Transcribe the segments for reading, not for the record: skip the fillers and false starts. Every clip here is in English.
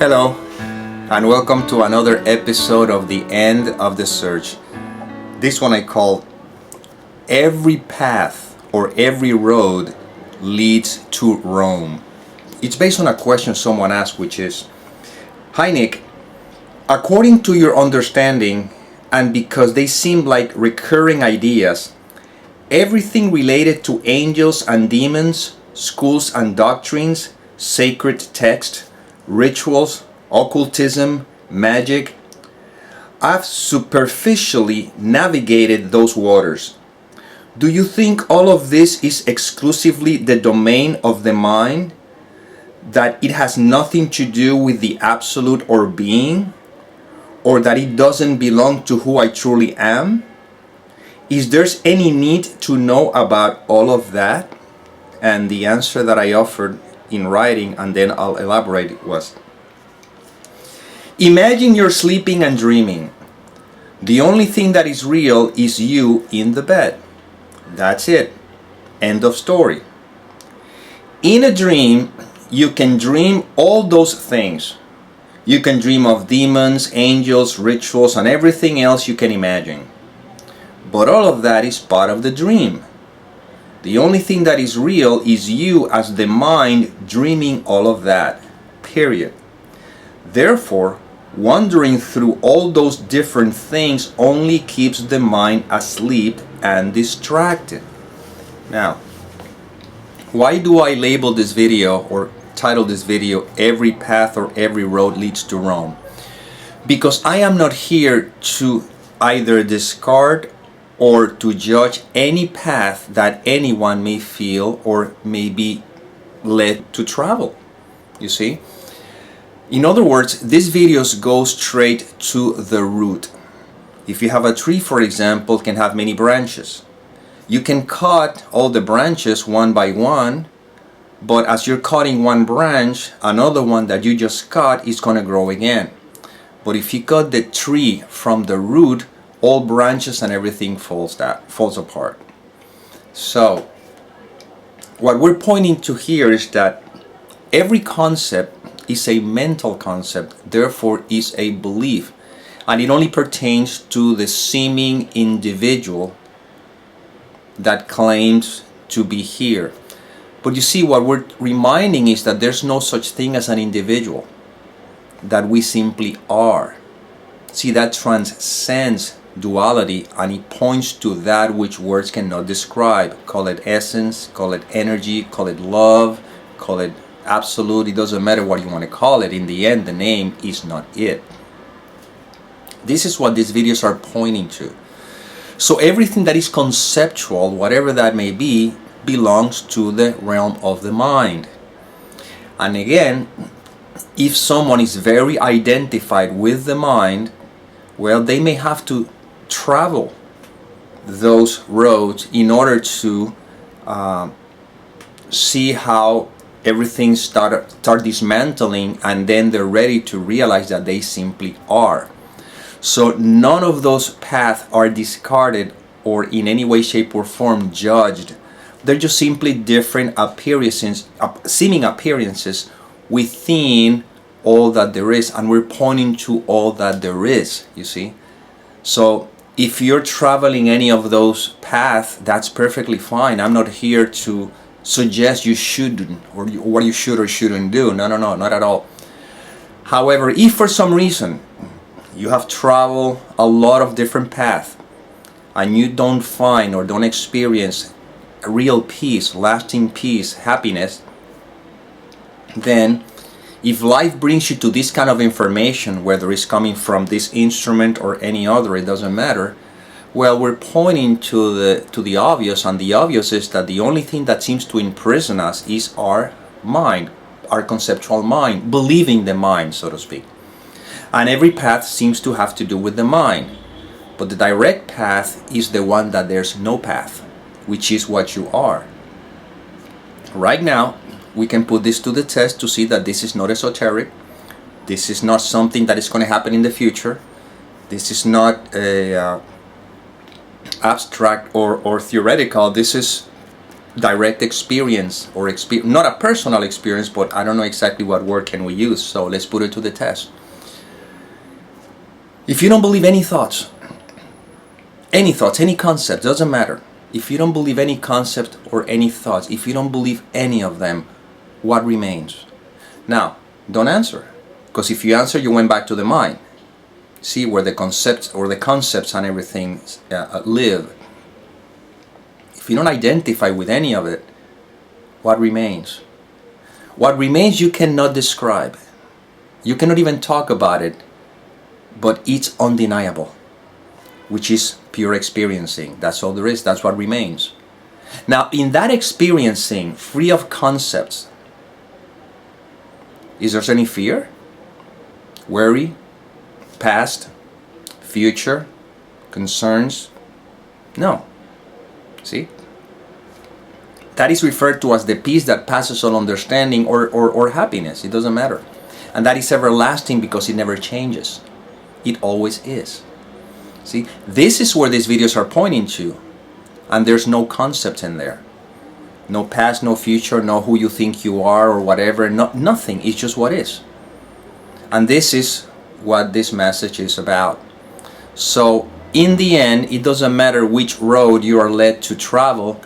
Hello, and welcome to another episode of The End of the Search. This one I call Every Path or Every Road Leads to Rome. It's based on a question someone asked, which is, Hi Nick, according to your understanding, and because they seem like recurring ideas, everything related to angels and demons, schools and doctrines, sacred text, rituals, occultism, magic, I've superficially navigated those waters. Do you think all of this is exclusively the domain of the mind? That it has nothing to do with the absolute or being? Or that it doesn't belong to who I truly am? Is there any need to know about all of that? And the answer that I offered in writing, and then I'll elaborate, was, imagine you're sleeping and dreaming. The only thing that is real is you in the bed. That's it. End of story. In a dream, you can dream all those things. You can dream of demons, angels, rituals, and everything else you can imagine. But all of that is part of the dream. The only thing that is real is you as the mind dreaming all of that. Period. Therefore, wandering through all those different things only keeps the mind asleep and distracted. Now, why do I label this video or title this video Every Path or Every Road Leads to Rome? Because I am not here to either discard or to judge any path that anyone may feel or may be led to travel. You see? In other words, these videos go straight to the root. If you have a tree, for example, it can have many branches. You can cut all the branches one by one, but as you're cutting one branch, another one that you just cut is going to grow again. But if you cut the tree from the root, all branches and everything falls apart. So, what we're pointing to here is that every concept is a mental concept, therefore is a belief, and it only pertains to the seeming individual that claims to be here. But you see, what we're reminding is that there's no such thing as an individual, that we simply are. See, that transcends duality, and it points to that which words cannot describe. Call it essence, call it energy, call it love, call it absolute. It doesn't matter what you want to call it. In the end, the name is not it. This is what these videos are pointing to. So everything that is conceptual, whatever that may be, belongs to the realm of the mind. And again, if someone is very identified with the mind, well, they may have to travel those roads in order to see how everything start dismantling, and then they're ready to realize that they simply are. So none of those paths are discarded or in any way, shape, or form judged. They're just simply different appearances, seeming appearances within all that there is, and we're pointing to all that there is, you see. So if you're traveling any of those paths, that's perfectly fine. I'm not here to suggest you shouldn't, or what you should or shouldn't do. No, not at all. However, if for some reason you have traveled a lot of different paths and you don't find or don't experience real peace, lasting peace, happiness, then if life brings you to this kind of information, whether it's coming from this instrument or any other, it doesn't matter, well, we're pointing to the obvious, and the obvious is that the only thing that seems to imprison us is our mind, our conceptual mind, believing the mind, so to speak. And every path seems to have to do with the mind. But the direct path is the one that there's no path, which is what you are. Right now, we can put this to the test to see that this is not esoteric. This is not something that is going to happen in the future. This is not a abstract or theoretical. This is direct experience, or not a personal experience, but I don't know exactly what word can we use, so let's put it to the test. If you don't believe any thoughts, any concept, doesn't matter. If you don't believe any concept or any thoughts, if you don't believe any of them, what remains? Now, don't answer, because if you answer, you went back to the mind. See where the concepts and everything live. If you don't identify with any of it, what remains? What remains you cannot describe. You cannot even talk about it, but it's undeniable, which is pure experiencing. That's all there is. That's what remains. Now, in that experiencing, free of concepts, is there any fear, worry, past, future, concerns? No. See? That is referred to as the peace that passes all understanding, or happiness. It doesn't matter. And that is everlasting because it never changes. It always is. See? This is where these videos are pointing to. And there's no concept in there. No past, no future, no who you think you are or whatever. Nothing. It's just what is. And this is what this message is about. So, in the end, it doesn't matter which road you are led to travel.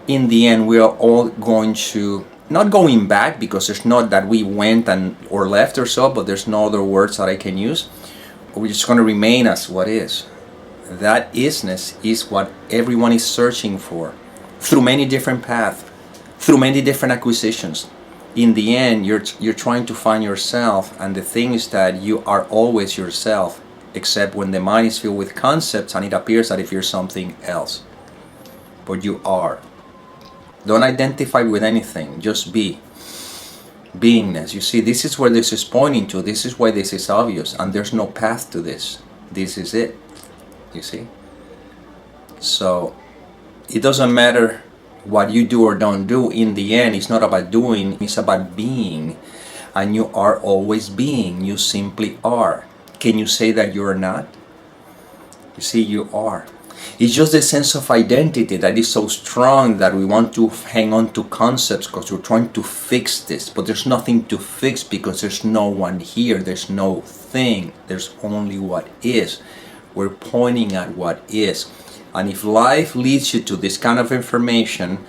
In the end, we are all going to, not going back, because there's not that we went or left or so, but there's no other words that I can use. We're just going to remain as what is. That isness is what everyone is searching for, through many different paths, through many different acquisitions. In the end, you're trying to find yourself, and the thing is that you are always yourself, except when the mind is filled with concepts and it appears that if you're something else. But you are. Don't identify with anything, just be. Beingness. You see, this is where this is pointing to. This is why this is obvious, and there's no path to this. This is it. You see? So, it doesn't matter what you do or don't do. In the end, it's not about doing, it's about being. And you are always being. You simply are. Can you say that you're not? You see, you are. It's just the sense of identity that is so strong that we want to hang on to concepts because we're trying to fix this. But there's nothing to fix because there's no one here. There's no thing. There's only what is. We're pointing at what is. And if life leads you to this kind of information,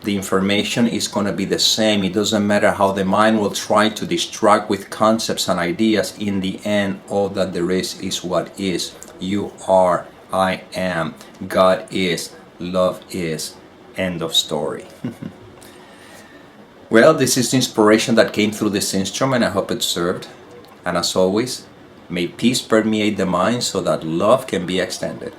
the information is going to be the same. It doesn't matter how the mind will try to distract with concepts and ideas. In the end, all that there is what is. You are. I am. God is. Love is. End of story. Well, this is the inspiration that came through this instrument. I hope it served. And as always, may peace permeate the mind so that love can be extended.